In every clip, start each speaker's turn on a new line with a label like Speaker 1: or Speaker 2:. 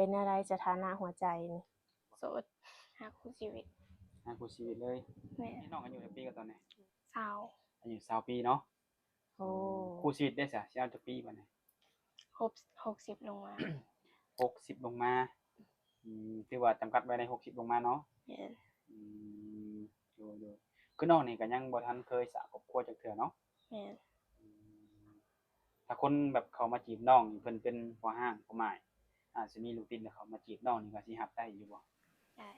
Speaker 1: เป็นอะไรสถานะหัวใจนี่
Speaker 2: โสดหาคู่ชีวิต
Speaker 3: หาคู่ชีวิตเลย
Speaker 2: แม่
Speaker 3: นี่น้องอายุจักปีกันตอนนี้
Speaker 2: สาว
Speaker 3: อายุ20ปีเนาะ
Speaker 1: โอ้
Speaker 3: คู่ชีวิตได้ซะสิเอาจักปีบัดนี้
Speaker 2: 60ลงมา
Speaker 3: 60ลงมาถือว่าจำกัดไว้ใน60ลงมาเนาะ
Speaker 2: แม่น
Speaker 3: อืมอยู่คือน้องนี่ก็ยังบ่ทันเคยสร้างครอบครัวจักเทื่อเนาะ
Speaker 2: แม่น
Speaker 3: อืมถ้าคนแบบเขามาจีบน้องนี่เพิ่นเป็นพ่อห้างพ่อหมายสิมีลูกติดแล้วเขามาจีบน้องนี่ก็สิรับได้อยู่บ่
Speaker 2: ได้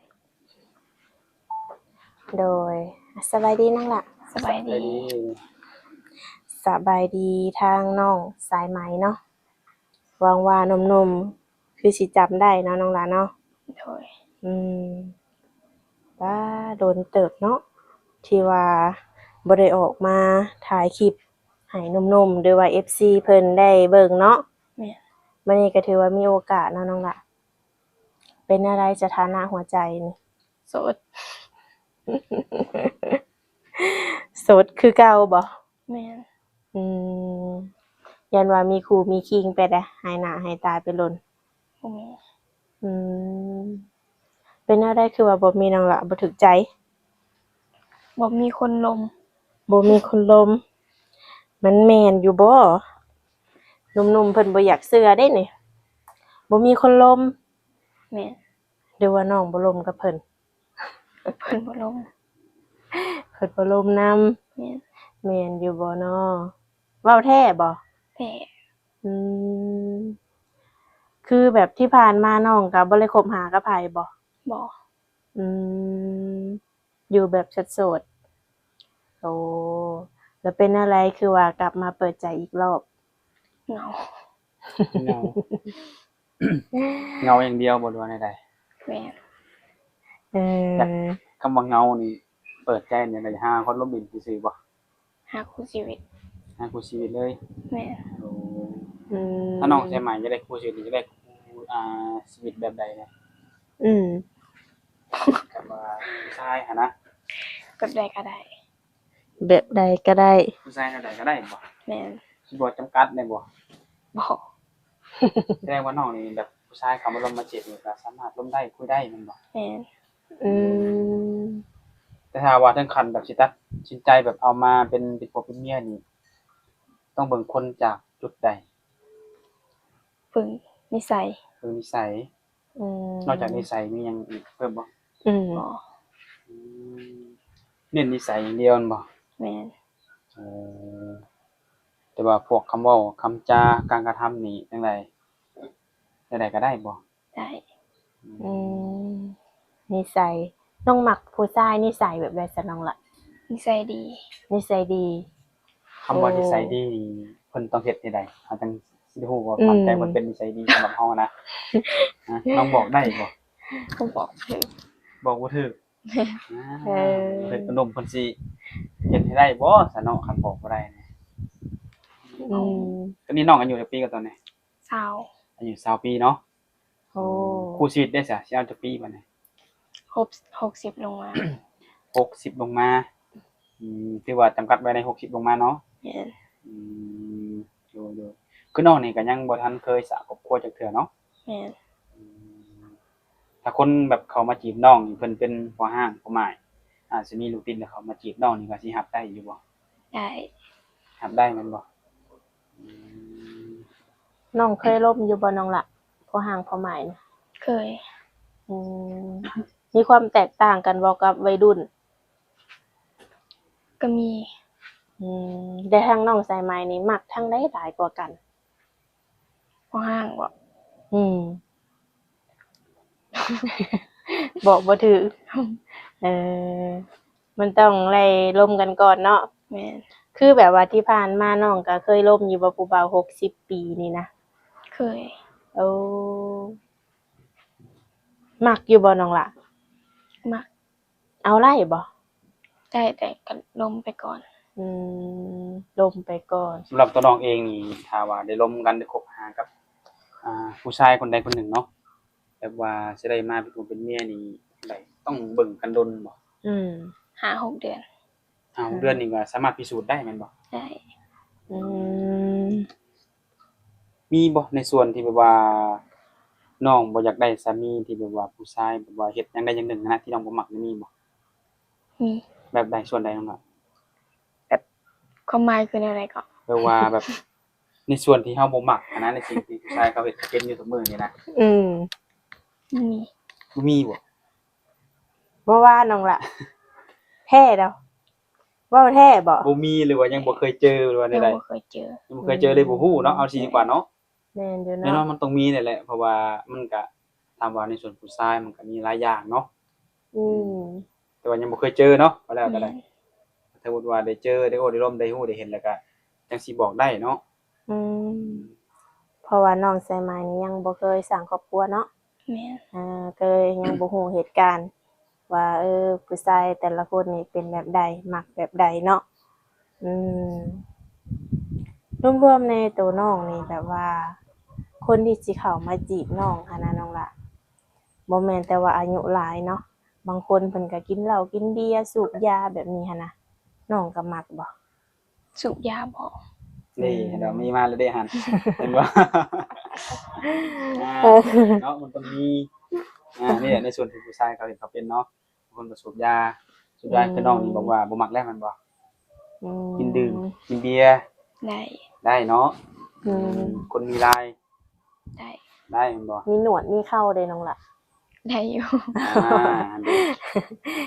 Speaker 1: โดยสบายดีนั่งล่ะ
Speaker 2: สบายดี
Speaker 1: สบายดีทางน้องสายไหมเนาะหวังว่าหนุ่มๆคือสิจำได้เนาะน้องหลานเนาะ
Speaker 2: โดย
Speaker 1: อืมว่าโดนเติบเนาะที่ว่าบ่ได้ออกมาถ่ายคลิปให้หนุ่มๆหรือว่า FC เพิ่นได้เบิ่งเนาะ
Speaker 2: แม่น
Speaker 1: มื้อนี้ก็ถือว่ามีโอกาสเนาะน้องล่ะเป็นอะไรสถานะหัวใจนี่
Speaker 2: โสด
Speaker 1: โสดคือเก่าบ่
Speaker 2: แม่น
Speaker 1: อืมยันว่ามีคู่มีคิงไปได้หายหน้าหายตาไปหล่น
Speaker 2: บ่มี
Speaker 1: อืมเป็นอะไรคือว่าบ่มีน้องล่ะบ่ถูกใจ
Speaker 2: บ่มีคนลม
Speaker 1: บ่มีคนลมมันแม่นอยู่บ่หนุ่มๆเพิ่นบ่อยากเชื่อเด้นี่บ่มีคนลม
Speaker 2: แม่น
Speaker 1: หรือว่าน้องบ่ลมกับเพิ่น
Speaker 2: เพิ่นบ่ลม
Speaker 1: เพิ่นบ่ลมนำ
Speaker 2: แม่น
Speaker 1: แม่นอยู่บ่น้อเว้าแท้บ่
Speaker 2: แต่
Speaker 1: อืมคือแบบที่ผ่านมาน้องก็บ่ได้คบหากับไผบ่
Speaker 2: บ่
Speaker 1: อืมอยู่แบบโสดๆโอ้แล้วเป็นอะไรคือว่ากลับมาเปิดใจอีกรอบ
Speaker 2: เหงา
Speaker 3: เงา เงาอย่างเดียวบ่ดูใด
Speaker 2: แม่น
Speaker 1: เออ
Speaker 3: ๆคำว่าเงานี่เปิดใจเนี่ยได้หาคนลมดินซื่อๆบ่
Speaker 2: หาคู่ชีวิต
Speaker 3: หาคู่ชีวิตเลย
Speaker 2: แม่น
Speaker 3: โอ้
Speaker 1: อืม
Speaker 3: ถ้าน้องใช่ไหมจะได้คู่ชีวิตนี่จะได้คู่ชีวิตแบบใดเนี่ย
Speaker 1: อืม
Speaker 3: แบบว่าผู้ชายหั่นนะ
Speaker 2: แบบใดก็ได้
Speaker 1: แบบใดก็ได้
Speaker 3: ผู้ชายแบบใดก็ได้บ่
Speaker 2: แม่น
Speaker 3: สิบ่จำกัดได้บ่
Speaker 2: บ่
Speaker 3: แสดงว่าน้องนี่แบบผู้ชายเขามาลมมาจีบนี่ก็สามารถร่วมได้คุยได้แม่นบ่
Speaker 2: แม่น
Speaker 1: อืม
Speaker 3: แต่ถ้าว่าถึงขั้นแบบสิตัดสินใจแบบเอามาเป็นผัวเป็นเมียนี่ต้องเบิ่งคนจากจุดใด
Speaker 2: เพิ่งนิสัย
Speaker 3: คือนิสัย
Speaker 1: อืม
Speaker 3: นอกจากนิสัยมีหยังอีกเพิ่มบ่
Speaker 1: อืม
Speaker 2: บ่
Speaker 3: อืมเน้นนิสัยอย่างเดียวนั่นบ่
Speaker 2: แม่น
Speaker 3: เออแต่ว่าพวกคำเว้าคำจาการกระทำนี่จังไดใดๆก็ได้บ่
Speaker 2: ได้
Speaker 1: อืมนิสัยน้องมักผู้ชายนิสัยแบบใดซะน้องล่ะ
Speaker 2: นิสัยดี
Speaker 1: นิสัยดี
Speaker 3: คำว่า
Speaker 1: โอ้
Speaker 3: นิสัยดีนี่เพิ่นต้องเฮ็ดจังได๋เฮาจังสิได้ฮู้ว่า
Speaker 1: อืม
Speaker 3: มั่นใจว่าเป็นนิสัยดีสำหรับเฮานะน้องบอกได้บ่
Speaker 2: ผมบอกถึง
Speaker 3: บอกบ่ถูก
Speaker 1: เออ
Speaker 3: เพิ่นขนมเพิ่นสิเฮ็ดให้ได้บ่ซะเนาะคันบอกบ่ได้นี่
Speaker 1: อืม
Speaker 3: ตอนนี้น้องอายุจักปีกันตอนนี้
Speaker 2: สาว
Speaker 3: อายุ20ปีเนาะ
Speaker 1: โอ้
Speaker 3: คู่ชีวิตได้ซะสิเอาจักปีบัดนี้
Speaker 2: 60ลงมา
Speaker 3: 60ลงมาถือว่าจำกัดไว้ใน60ลงมาเนาะ
Speaker 2: แม่น
Speaker 3: อืมอยู่คือน้องนี่ก็ยังบ่ทันเคยสร้างครอบครัวจักเทื่อเนาะ
Speaker 2: แม่น
Speaker 3: อืมถ้าคนแบบเขามาจีบน้องนี่เพิ่นเป็นพ่อห้างพ่อหมายสิมีลูกติดแล้วเขามาจีบน้องนี่ก็สิรับได้อยู่บ่
Speaker 2: ได้
Speaker 3: รับได้แม่นบ่อืม
Speaker 1: น้องเคยล่มอยู่บ่น้องล่ะพอห่างพอหมายนะ
Speaker 2: เคย
Speaker 1: อืมมีความแตกต่างกันบ่กับวัยรุ่น
Speaker 2: ก็มี
Speaker 1: อืมแต่ทางน้องสายไหมนี่มักทางใดหลายกว่ากัน
Speaker 2: พอห้างบ่
Speaker 1: อืม บอกบ่ถูกเออมันต้องไล่ล่มกันก่อนเนาะ
Speaker 2: แม่น
Speaker 1: คือแบบว่าที่ผ่านมาน้องก็เคยล่มอยู่บ่ผู้บ่าว60ปีนี่นะ
Speaker 2: เคย
Speaker 1: โอ้มักอยู่บ่น้องล่ะ
Speaker 2: มัก
Speaker 1: เอาไล่บ่
Speaker 2: ได้แต่ก็ลมไปก่อน
Speaker 1: อืมล่มไปก่อน
Speaker 3: สำหรับตัวน้องเองนี่ถ้าว่าได้ร่วมกันได้คบหากับผู้ชายคนใดคนหนึ่งเนาะแบบว่าสิได้มาเป็นผัวเป็นเมียนี่ได้ต้องเบิ่งกันดนบ่
Speaker 1: อืม
Speaker 2: 5-6 เดือน
Speaker 3: เดือนนี้ก็สามารถพิสูจน์ได้แม่นบ่
Speaker 2: ได้
Speaker 1: อืม
Speaker 3: มีบ่ในส่วนที่แบบว่า น้องบ่อยากได้สามีที่แบบว่าผู้ชายแบบว่าเฮ็ดหยังใดอย่างหนึ่งนะที่น้องบ่มักนี่มีบ่
Speaker 2: มี
Speaker 3: แบบใดส่วนใดน้องล่ะ
Speaker 2: ความหมายคืออะไรก็
Speaker 3: แปลว่าแบบ ในส่วนที่เฮาบ่มักนะในสิ่งที่ผู้ชายเขาเฮ็ดเป็นอยู่ทุกมื้อนี่นะ
Speaker 1: อืม
Speaker 2: มี
Speaker 3: บ่มีบ่
Speaker 1: บ่ว่าน้องละแท้เด้อเว้าแท้บ่
Speaker 3: บ่มีหรือว่ายังบ่เคยเจอหรือว่า
Speaker 2: ยัง
Speaker 3: ใด
Speaker 2: บ่เคยเจอ
Speaker 3: ๆยังบ่เคยเจอเลยบ่ฮู้เนาะเอาสิดีกว่าเนาะ
Speaker 1: แม่นอยู่
Speaker 3: แน่นอน
Speaker 1: เนาะ
Speaker 3: มันต้องมีนี่แหละเพราะว่ามันก็ถามว่าในส่วนผู้ชายมันก็มีหลายอย่างเนาะ
Speaker 1: อืม
Speaker 3: แต่ว่ายังบ่เคยเจอเนาะก็แล้วก็
Speaker 2: แม่
Speaker 3: ได้
Speaker 2: น
Speaker 3: ถ้าสมมุติว่าได้เจอได้โอ้ได้ร่มได้ฮู้ได้เห็นแล้วก็จังสิบอกได้เนาะ
Speaker 1: อืมเพราะว่าน้องสายไหมนี่ยังบ่เคยสร้างครอบครัวเนาะ
Speaker 2: แม่น
Speaker 1: ก็เลยยังบ่ฮู้เหตุการณ์ ว่าผู้ชายแต่ละคนนี่เป็นแบบใดมักแบบใดเนาะอืมรวมๆในตัวน้องนี่แบบว่า คนที่สิเข้ามาจีบน้องหั้นนะน้องล่ะบ่แม่นแต่ว่าอายุหลายเนาะบางคนเพิ่นก็กินเหล้ากินเบียร์สูบยาแบบนี้หันนะน้องก็มักบ่
Speaker 2: สูบยาบ่
Speaker 3: นี่เดี๋ยวมีมาแล้วเด้หัน เห็นบ่
Speaker 1: เออ
Speaker 3: เนาะมันต้องมีนี่แหละในส่วนที่ผู้ชายเขาเห็นเขาเป็นเนาะบางคนก็สูบยาคือน้องนี่บอกว่าบ่มักแล้วมันบ่
Speaker 1: อืม
Speaker 3: กินดื่มกินเบียร์
Speaker 2: ได้
Speaker 3: ได้เนาะ
Speaker 1: อืม
Speaker 3: คนมีลาย
Speaker 2: ได้
Speaker 3: ได้มันบ่
Speaker 1: มีหนวดมีเข้าเด้น้องล่ะ
Speaker 2: ได้อยู่
Speaker 3: อันนี้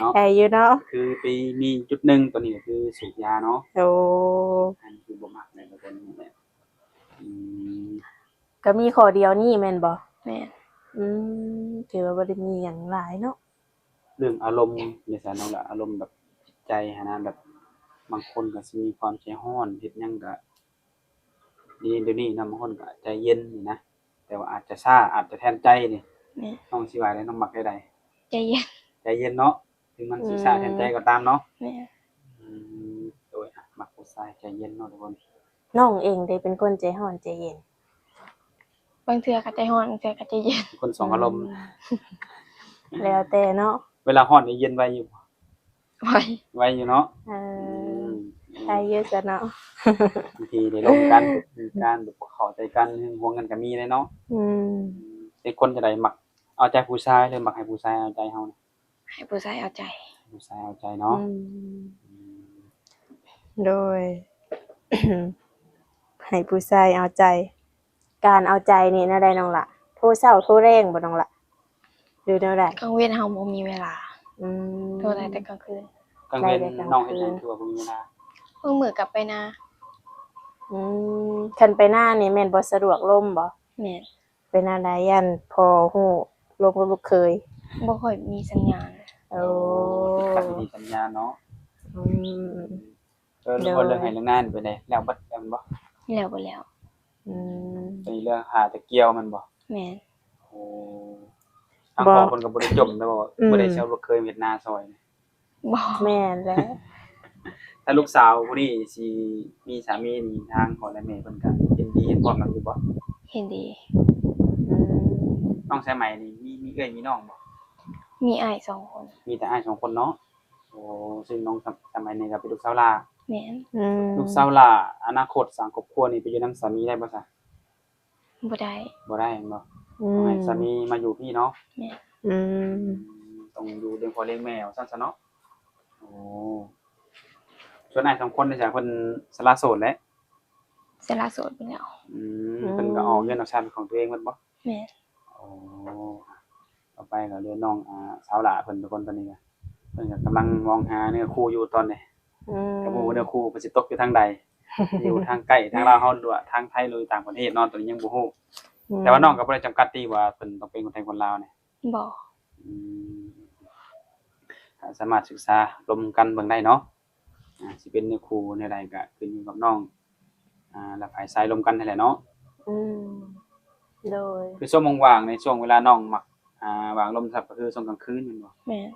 Speaker 3: เนาะ
Speaker 1: ได้อยู่เนาะ
Speaker 3: คือไปมีจุดหนึ่งตัวนี้ก็คือสูบยาเนาะ
Speaker 1: โอ้
Speaker 3: อันนี้คือบ่มักในประเด็นนี้แหละอืม
Speaker 1: ก็มีข้อเดียวนี่แม่นบ่
Speaker 2: แม่น
Speaker 1: อืมถือว่าบ่ได้มีหยังหลายเนาะ
Speaker 3: เรื่องอารมณ์ในสารนั่นแหละอารมณ์แบบจิตใจหั้นนะแบบบางคนก็สิมีความใจร้อนเฮ็ดหยังก็นี่เดี๋ยวนี้นะบางคนก็ใจเย็นนี่นะแต่ว่าอาจจะช้าอาจจะแทนใจนี่
Speaker 2: แม่น
Speaker 3: น้องสิว่าได้น้องมักได้ใด
Speaker 2: ใจเย็น
Speaker 3: ใจเย็นเนาะถึงมันสิช้าแทนใจก็ตามเนาะ
Speaker 2: แม่น
Speaker 3: อืมโดยมักผู้ชายใจเย็นเนาะทุกคน
Speaker 1: น้องเองได้เป็นคนใจร้อนใจเย็น
Speaker 2: บางเทื่อก็ใจร้อนบางเทื่อก็ใจเย็น
Speaker 3: คนสองอารมณ์
Speaker 1: แล้วแต่เนาะ
Speaker 3: เวลาร้อนนี่เย็นไว้อยู่
Speaker 2: ไว้
Speaker 3: ไว้อยู่เนาะ
Speaker 1: เอ
Speaker 3: อื
Speaker 1: อ
Speaker 3: ม
Speaker 1: ใช่เยอะจ้ะเนาะ
Speaker 3: บางทีได้ร่วมกันมีการแบบเข้าใจกันห่วงกันก็มีเลยเนาะ
Speaker 1: อืม
Speaker 3: เป็นคนจะได้มักเอาใจผู้ชายหรือมักให้ผู้ชายเอาใจเฮาเนี่ย
Speaker 2: ให้ผู้ชายเอาใจ
Speaker 3: ผู้ชายเอาใจเนาะ
Speaker 1: อืมโดย ให้ผู้ชายเอาใจ การเอาใจนี่น่าได้น้องละโทรเช้าโทรแรงบ่น้องละหรือแนวใด
Speaker 2: กลางเว้นเฮาบ่มีเวลา
Speaker 1: อืม
Speaker 2: โทรได้แต่กลางคืน
Speaker 3: กลางเว้น
Speaker 1: ได้ได้กลาง
Speaker 3: น้องเฮ็ดห
Speaker 1: คื
Speaker 3: ยัง
Speaker 1: น
Speaker 3: คือว่าบ่มีเวลา
Speaker 2: เพิ่งมื้อกลับไปนา
Speaker 1: อืมคันไปหน้านี่แม่นบ่สะดวกล่มบ่
Speaker 2: แม่น
Speaker 1: เป็นอะไรยันพอฮู้ลมกับลูกเคย
Speaker 2: บ่ค่อยมีสัญญาณ
Speaker 1: โอ้
Speaker 3: ติดขัดมีสัญญาณเนาะ
Speaker 1: อืม
Speaker 3: เรื่องคนเรื่องให้เรื่องงานไปได้แล้วบัดแล้วมันบ่
Speaker 2: แล้วบ่แล้ว
Speaker 1: อืม
Speaker 3: ไปเรื่องหาตะเกียวมันบ่
Speaker 2: แม่น
Speaker 3: โอ้ทาง
Speaker 1: บ่
Speaker 3: พ่อเพิ่นก็บ่ได้จมแล้วบ่
Speaker 1: อืม
Speaker 3: บ่ได้เช่าลูกเคยเฮ็ดนาซอยนะ
Speaker 2: บ่
Speaker 1: แม่นแล้ว
Speaker 3: ถ้าลูกสาวผู้นี้สิมีสามีนี่ทางพ่อและแม่เพิ่นก็ยินดีเห็นพร้อมกันอยู่บ่
Speaker 2: เห็นดี
Speaker 1: อืม
Speaker 3: น้องสายไหมนี่มีเอ้ยมีน้องบ่
Speaker 2: มีอ้าย2คน
Speaker 3: มีแต่อ้ายสองคนเนาะโอ้ซึ่งน้องสมัยนี้ก็เป็นลูกสาวหลา
Speaker 2: แม่น
Speaker 1: อืม
Speaker 3: ลูกสาวหล่าอนาคตสร้างครอบครัวนี่ไปอยู่นำสามีได้บ่ซะ
Speaker 2: บ่ได้
Speaker 3: บ่ได้แม่นบ่
Speaker 1: อื
Speaker 3: ต้อง
Speaker 1: ม
Speaker 3: ให้สามีมาอยู่พี่เนาะ
Speaker 2: แม่น
Speaker 1: อืม
Speaker 3: ต้องอยู่เลี้ยงพ่อเลี้ยงแม่ว่าซั่นซะเนาะโอ้ส่วนอ้ายสองคนนี่จ้ะเพิ่นสละโสดแหละ
Speaker 2: สละโสดไปแล้ว
Speaker 3: เพิ่นก็ออกเงินออกชาติของตัวเองหมดบ่
Speaker 2: แม่น
Speaker 3: โอ้ต่อไปก็เรียนน้องสาวหล่าเพิ่นทุกคนตอนนี้ก็เพิ่นก็กำลังมองหาเนื้อคู่อยู่ตอนนี้
Speaker 1: อืม
Speaker 3: ก็บ่รู้ว่าเนื้อคู่เพิ่นสิตกอยู่ทางใด อยู่ทางใกล้ทางลาวเฮาหรือว่าทางไทยหรือต่างประเทศเนาะตอนนี้ยังบ่ฮู้แต่ว่าน้องก็บ่ได้จำกัดติว่าเพิ่นต้องเป็นคนไทยคนลาวเนี่ย
Speaker 2: บ่
Speaker 3: อืมก็สามารถศึกษาร่วมกันเบิ่งได้เนาะสิเป็นเนื้อคู่เนื้อใดก็ขึ้นอยู่กับน้องและฝ่ายชายร่วมกันนั่นแหละเนาะ
Speaker 1: อืมโดย
Speaker 3: คือช่วงว่างๆในช่วงเวลาน้องมักวางลมซับก็คือช่วงกลางคืนแม่นบ่
Speaker 2: แม่น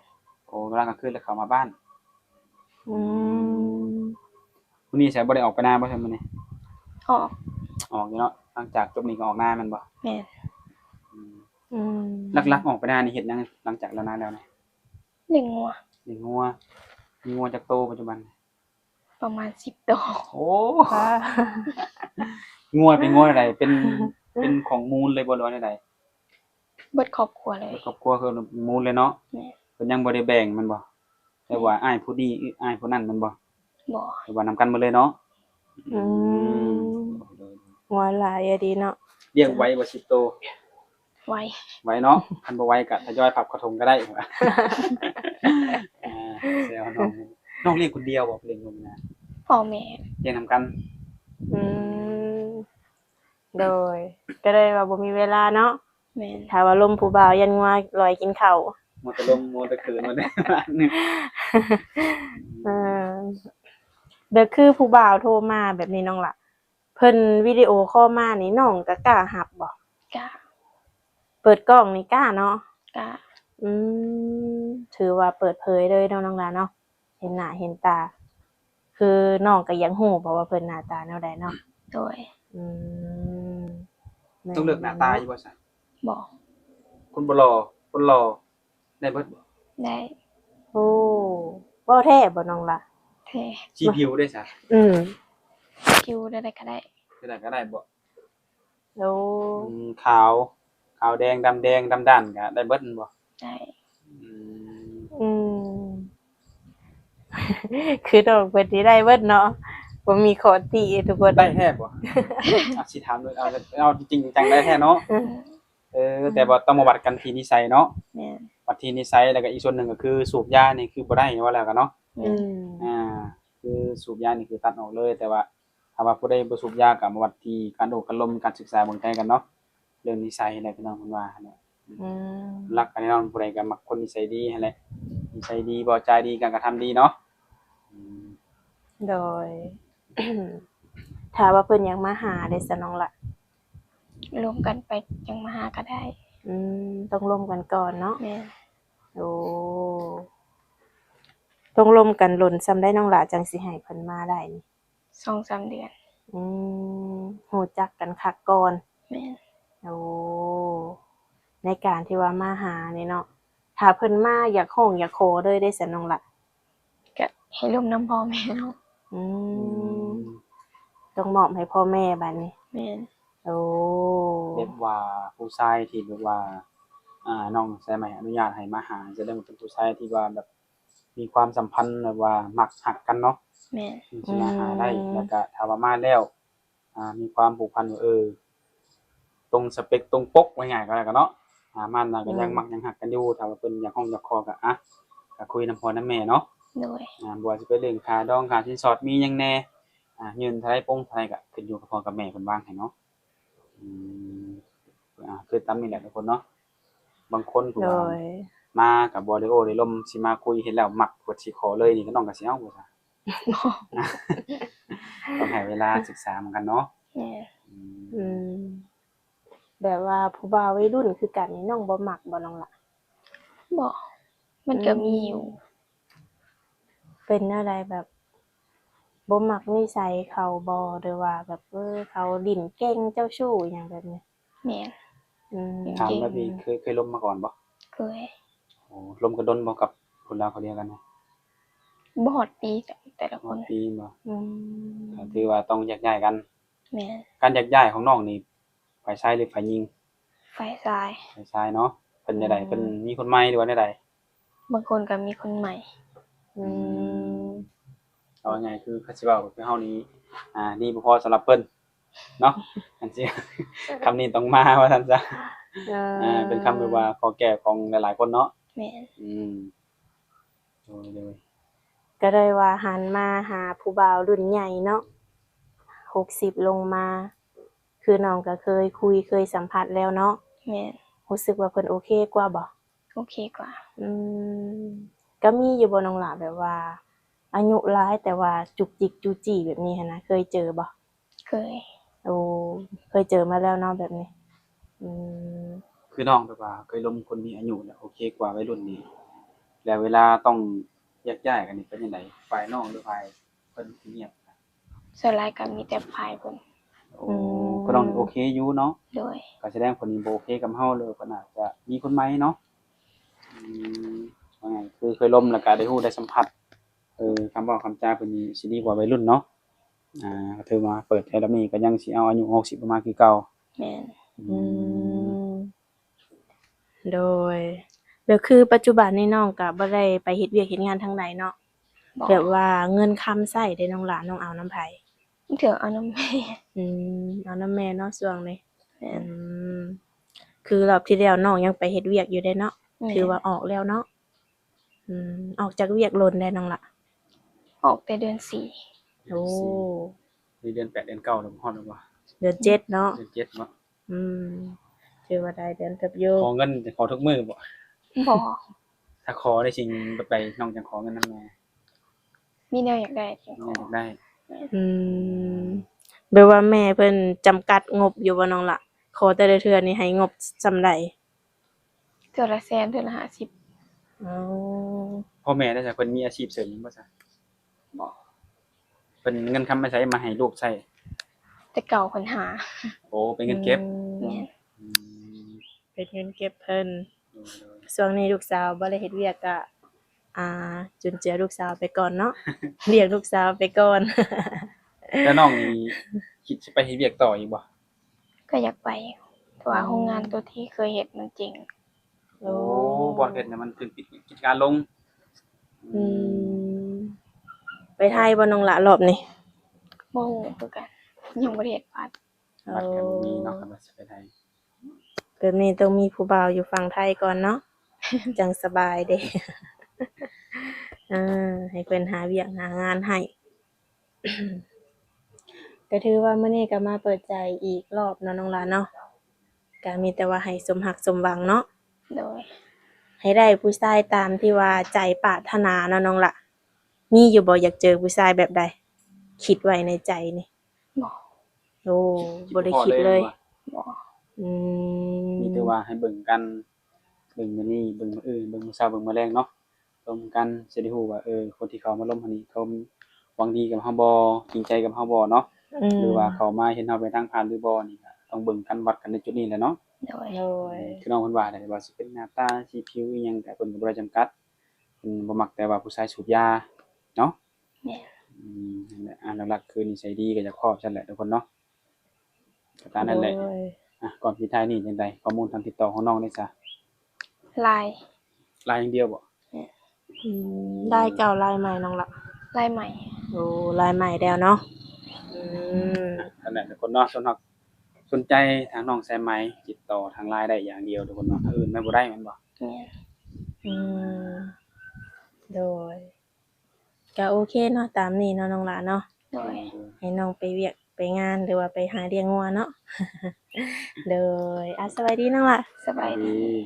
Speaker 3: โอ้เวลากลางคืนแล้วเข้ามาบ้าน
Speaker 1: อืม
Speaker 3: มื้อนี้ใช้บ่ได้ออกไปนาบ่ใช่มื้อนี้
Speaker 2: ออก
Speaker 3: ออกอยู่เนาะหลังจากจบนี้ก็ออกนาแม่นบ่
Speaker 2: แม่น
Speaker 3: อืม
Speaker 1: อืม
Speaker 3: หลักๆออกไปนานี่เฮ็ดหยังหลังจากแล้วนาแล้วนี่
Speaker 2: เลี้ยงงัว
Speaker 3: เลี้ยงงัวมีงัวจักโตปัจจุบัน
Speaker 2: ประมาณ10ตัว
Speaker 3: โอ้
Speaker 1: ค่ะ
Speaker 3: งัวเป็นงัวอะไรเป็นของมูลเลยบ่หรือว่าใด
Speaker 2: เบิดครอบครัวเลย
Speaker 3: ครอบครัวคือมูลเลยเนาะ
Speaker 2: แม่น
Speaker 3: เพิ่นยังบ่ได้แบ่งมันบ่แต่ว่าอ้ายผู้นี้อ้ายผู้นั้นมันบ่
Speaker 2: บ่
Speaker 3: แต่ว่านำกันหมดเลยเนาะ
Speaker 1: อืม หัวหลายอะดีเนาะ
Speaker 3: เลี้ยงไว้บ่10โตว
Speaker 2: ไว้
Speaker 3: ไว้เนาะคันบ่ไว้ก็ทยอยพับกระทงก็ได้ว่าแซวน้องเลี้ยงคนเดียวบ่เลี้ยงลูกนะ
Speaker 2: พ่อแม่
Speaker 3: เลี้ยงนำกัน
Speaker 1: อืมโดย ก็เลยว่าบ่มีเวลาเนาะ
Speaker 2: แม่น
Speaker 1: ถ้าว่าลมผู้บ่าวยันงัวลอยกินข้าว
Speaker 3: มัวแต่ลมมัวแต่คืนมัวแต่บ้านนึง
Speaker 1: เออเด้อคือผู้บ่าวโทรมาแบบนี้น้องล่ะ เพิ่นวิดีโอคอลมานี่น้องก็กล้ารับบ่
Speaker 2: กะ
Speaker 1: เปิดกล้องนี่กล้าเนาะ
Speaker 2: กะ
Speaker 1: อืมถือว่าเปิดเผยเลยเนาะน้องล่ะเนาะเห็นหน้าเห็นตา คือน้องก็ยังฮู้บ่ว่าเพิ่นหน้าตาแนวใดเนาะ
Speaker 2: โดย
Speaker 1: อืม
Speaker 3: ต้องเลือกหน้าตาอยู่บ่ซะ
Speaker 2: บ่
Speaker 3: คนบ่หล่อคนหล่อได้เบิดบ่
Speaker 2: ได้
Speaker 1: โอ้เว้าแท้บ่น้องล่ะ
Speaker 2: แท้
Speaker 3: สีผิวได้ซะ
Speaker 1: อืม
Speaker 2: คิวได้ก็ได้
Speaker 3: ก็ได้บ่
Speaker 1: โอ้
Speaker 3: ขาวขาวแดงดำแดงดำด้านก็ได้เบิดบ่
Speaker 2: ได้
Speaker 3: อืม
Speaker 1: อืม คือน้องเพิ่นสิได้เบิดเนาะบ่มีข้อติทุกคน
Speaker 3: ได้แท้บ่ สิถามเลยเอาจริงๆจังได้แท้เนาะแต่ว่าต้องมาวัดกันที่นิสัยเนาะ
Speaker 2: แม่น
Speaker 3: วัดที่นิสัยแล้วก็อีกส่วนหนึ่งก็คือสูบยานี่คือบ่ได้ว่าแล้วกันเนาะ
Speaker 2: แม่
Speaker 1: อื
Speaker 2: น
Speaker 1: ม
Speaker 3: คือสูบยานี่คือตัดออกเลย แต่ว่าถ้าว่าผู้ใดบ่สูบยาก็มาวัดที่การอบรมการศึกษาเบิ่งใจกันเนาะเรื่องนิสัยอะไรพี่น้องเพิ่นว่าเนี่ย
Speaker 1: อืม
Speaker 3: รักกันแน่นอนผู้ใดก็มักคนนิสัยดีนั่นแหละนิสัยดีบ่ใจดีการกระทำดีเนาะอืม
Speaker 1: โดย ถ้าว่าเพิ่นอยากมาหาได้ซะน้องล่ะ
Speaker 2: รวมกันไปจังมาหาก็ได้
Speaker 1: ต้องร่วมกันก่อนเนาะ
Speaker 2: แม่น
Speaker 1: โอ้ต้องร่วมกันหล่นซ้ำได้น้องล่ะจังสิให้เพิ่นมาได้นี่
Speaker 2: 2-3 เดือน
Speaker 1: อืฮู้จักกันคักก่อน
Speaker 2: แม่น
Speaker 1: โอ้ในการที่ว่ามาหานี่เนาะถ้าเพิ่นมาอยากอยากขอเลยได้ซะน้องล่ะ
Speaker 2: ก็ให้ร่วมน้ำพ่อแม่เนาะ
Speaker 1: อืมต้องมอบให้พ่อแม่บัดนี้
Speaker 2: แม่น
Speaker 1: โอ้
Speaker 3: แบบว่าผู้ชายที่แบบว่าน้องใช่ไหมอนุญาตให้มาหาจะได้เป็นผู้ชายที่ว่าแบบมีความสัมพันธ์แบบว่ามักหักกันเนาะ
Speaker 2: แม่น
Speaker 3: ถึงสิมาหาได้แล้วก็ถ้าว่ามาแล้วมีความผูกพันว่าตรงสเปคตรงปกว่าง่ายก็แล้วกันเนาะมันน่ะก็ยังมักยังหักกันอยู่ถ้าว่าเพิ่นอยากอยากคอก็ก็คุยนำพ่อนำแม่เนาะ
Speaker 2: โดย
Speaker 3: บ่ว่าสิเป็นเรื่องค่าดองค่าสินสอดมีหยังแหน่ยืนเท่าไรปงเท่าไรก็ขึ้นอยู่กับพ่อกับแม่เพิ่นวางให้เนาะอืมคือตามนี้แหละทุกคนเนาะบางคนผู้
Speaker 1: โด
Speaker 3: ว่าย มาก็บ่ได้โอ้ได้ลมสิมาคุยเห็นแล้วมักกดสิขอเลยนี่ก็น้องก็สิเอาบ่ซะ ต้องให้เวลาศึกษาเหมือนกันเนาะ
Speaker 2: แม่น
Speaker 1: อืมแบบว่าผู้บ่าววัยรุ่นคือกันนี่น้องบ่มักบ่น้องล่ะ
Speaker 2: บ่มันก็มีอยู่
Speaker 1: เป็นอะไรแบบบ่มักนิสัยเขาบ่หรือว่าแบบเขาลิ้นเก่งเจ้าชู้อิหยังแบบนี้
Speaker 2: แม่น
Speaker 1: อืม
Speaker 3: ถามว่าพี่เคยลมมาก่อนบ่
Speaker 2: เคย
Speaker 3: โอ้ลมกระดนบ่กับคนลาวเขาเรียกกันนะ
Speaker 2: บ่ฮอดปีแต่ละค
Speaker 3: บ่
Speaker 2: น
Speaker 3: ปีบ่
Speaker 1: อืม
Speaker 3: ก็ถือว่าต้องแยกย้ายกัน
Speaker 2: แม่น
Speaker 3: การแยกย้ายของน้องนี่ฝ่ายชายหรือฝ่ายหญิง
Speaker 2: ฝ่ายซ้าย
Speaker 3: ฝ่ายชายเนาะเพิ่นจังได๋เพิ่นมีคนใหม่หรือว่าจังได๋
Speaker 2: บางคนก็มีคนใหม่
Speaker 1: อืม
Speaker 3: เอาง่ายๆคือเขาสิเว้าก็คือเฮานี่ดีบ่พอสำหรับเพิ่นเนาะอันสิ คำนี้ต้องมาว่าซั่นซะเป็นคำแบบว่าขอแก้ของหลายๆคนเนาะ
Speaker 2: แม่น
Speaker 3: อืมโดย
Speaker 1: ก็เลยว่าหันมาหาผู้บ่าวรุ่นใหญ่เนาะ60ลงมา คือน้องก็เคยคุยเคยสัมผัสแล้วเนาะ
Speaker 2: แม่น
Speaker 1: รู้สึกว่าเพิ่นโอเคกว่าบ่
Speaker 2: โอเคกว่า
Speaker 1: อืมก็มีอยู่บ่น้องหล่ะแบบว่า อายุหลายแต่ว่าจุกจิกจู้จี้แบบนี้หันนะเคยเจอบ่
Speaker 2: เคย
Speaker 1: โอ้เคยเจอมาแล้วเนาะแบบนี้ อืม
Speaker 3: คือน้องแบบว่าเคยลมคนมีอายุแล้วโอเคกว่าวัยรุ่นนี่แล้วเวลาต้องแยกย้ายกันนี่เป็นจังไดฝ่ายน้องหรือฝ่ายเพิ่นสิเงียบ
Speaker 2: ส่วนหลายก็มีแต่ฝ่ายเพิ่น
Speaker 3: โอ้ก็น้องนี่โอเคอยู่เนาะ
Speaker 2: โดย
Speaker 3: ก็แสดงผลนี้บ่โอเคกับเฮาเลยเพิ่นอาจจะมีคนใหม่เนาะว่าไงคือเคยล้มแล้วก็ได้ฮู้ได้สัมผัสคำเว้าคำจาเพิ่นนี่สิดีกว่าวัยรุ่นเนาะก็ถือว่าเปิดใจแล้วนี้ก็ยังสิเอาอายุ60ประมาณคือเก่า
Speaker 2: แม่น
Speaker 1: อืม โดยแบบคือปัจจุบันนี่น้องก็บ่ได้ไปเฮ็ดเวียกเฮ็ดงานทางใดเนาะ
Speaker 2: บ่
Speaker 1: แบบว่าเงินคำใช้ได้น้องหลานน้องเอาน้ำไผ
Speaker 2: เถื่อเอาน้ำแม่
Speaker 1: เอาน้ำแม่เนาะช่วงนี้
Speaker 2: แม่
Speaker 1: อื
Speaker 2: น
Speaker 1: มคือรอบที่แล้วน้องยังไปเฮ็ดเวียกอยู่ได้เนาะ
Speaker 2: แม่น
Speaker 1: ถือว่าออกแล้วเนาะออกจากเวียกโลนได้น้องล่ะ
Speaker 2: ออกแต่เดือนสี่
Speaker 1: โอ้
Speaker 3: นี่เดือน8เดือน9แล้วบ่ฮอดแล้วบ่
Speaker 1: เดือน7เนาะ
Speaker 3: เดือน7เนาะ
Speaker 1: อืมถือว่าได้เดือนเติบอยู่
Speaker 3: ขอเงินจะขอทุกมื้อบ่
Speaker 2: บ่
Speaker 3: ถ้าขอได้สิ่งไปน้องจะขอเงินนำแม่
Speaker 2: มีแนวอยากได้จังข
Speaker 3: แม่
Speaker 2: อ
Speaker 3: อยากได้
Speaker 1: อืมแบบว่าแม่เพิ่นจำกัดงบอยู่บ่น้องล่ะ ขอแต่ละเทื่อนี่ให้งบส่ำใด
Speaker 2: เทื่อละแสนเทื่อละ50
Speaker 1: อ๋อ
Speaker 3: พ่อแม่ได้จ้ะเพิ่นมีอาชีพเสริมหยังบ่จ้ะ
Speaker 2: บ่
Speaker 3: เพิ่นเงินคำมาใช้มาให้ลูกใช้
Speaker 2: แต่เก่าเพิ่นหา
Speaker 3: โอ้เป็นเงินเก็บ
Speaker 2: แม่น
Speaker 3: อืม
Speaker 1: เป็นเงินเก็บเพิ่น
Speaker 3: โดย
Speaker 1: ช่วงนี้ลูกสาวบ่ได้เฮ็ดเวียกก็จุนเจือลูกสาวไปก่อนเนาะ เลี้ยงลูกสาวไปก่อน
Speaker 3: แล้วน้องนี่คิดสิไปเฮ็ดเวียกต่ออีกบ่
Speaker 2: ก็อยากไปแต่ว่าโรงงานตัวที่เคยเฮ็ดมันเจ๊ง
Speaker 3: โอ้บ่เฮ็ดเนี่ยมันถึงปิดกิจการลง
Speaker 1: อืมไปไทยบ่น้องละรอบนี้
Speaker 2: บ่ฮู้คือกันยังบ่ได้เฮ็ดบัตร
Speaker 3: บัตรก็บ่มีเนาะครับว่าสิไปไทย
Speaker 1: แบบนี้ต้องมีผู้บ่าวอยู่ฝั่งไทยก่อนเนาะ จังสบายเด้ ให้เพิ่นหาเวียกหางานให้ ก็ถือว่ามื้อนี้ก็มาเปิดใจอีกรอบเนาะน้องหลานเนาะก็มีแต่ว่าให้สมรักสมหวังเนาะ
Speaker 2: โดย
Speaker 1: ให้ได้ผู้ชายตามที่ว่าใจปรารถนาเนาะน้องละมีอยู่บ่อยากเจอผู้ชายแบบใด คิดไว้ในใจนี่
Speaker 2: บ่
Speaker 1: โอ้บ่ได้คิดเลย
Speaker 3: ว่า
Speaker 2: บ่
Speaker 1: อืม
Speaker 3: มีแต่ว่าให้เบิ่งกันเบิ่งมื้อนี้เบิ่งมื้ออื่นเบิ่งมื้อเช้าเบิ่งมื้อแลงเนาะรวมกันสิได้ฮู้ว่าคนที่เขามาล้มอันนี้เขาหวังดีกับเฮาบ่จริงใจกับเฮาบ่เนาะหรือว่าเขามาเห็นเฮาเป็นทางผ่านหรือบ่นี่ก็ต้องเบิ่งกันวัดกันในจุดนี้แหละเนาะ
Speaker 2: โดย
Speaker 1: โดย
Speaker 3: คือน้องเพิ่นว่าได้ว่าสิเป็นหน้าตาสีผิวอิหยังก็เพิ่นก็บ่ได้จำกัดเพิ่นบ่มักแต่ว่าผู้ชายสูบยาเนาะ
Speaker 2: แม่น
Speaker 3: นั่นแหละหลักๆคือนิสัยดีก็จะครอบซั่นแหละทุกคนเนาะก็ตามนั้นแหละ
Speaker 1: โดย
Speaker 3: ก่อนปิดท้ายนี่จังไดข้อมูลทางติดต่อของน้องได้ซะ
Speaker 2: ลาย
Speaker 3: ไลน์อย่างเดียวบ่
Speaker 1: ได้เก่าลายใหม่น้องละ
Speaker 2: ลายใหม่
Speaker 1: โอ้ลายใหม่แล้วเนาะอืม
Speaker 3: นั่นแหละทุกคนเนาะสนใจทางน้องแซมไหมติดต่อทางไลน์ได้อย่างเดียวทุกคนเนาะทางอื่นแม่นบ่ได้แม่นบ่
Speaker 2: แม่น
Speaker 1: อืมโดยก็โอเคเนาะตามนี้เนาะน้องละเนาะ
Speaker 2: โดย
Speaker 1: ให้น้องไปเวียกไปงานหรือว่าไปหาเลี้ยงงัวเนาะ โดยสวัสดีน้องละ
Speaker 2: สบายดี
Speaker 3: ดี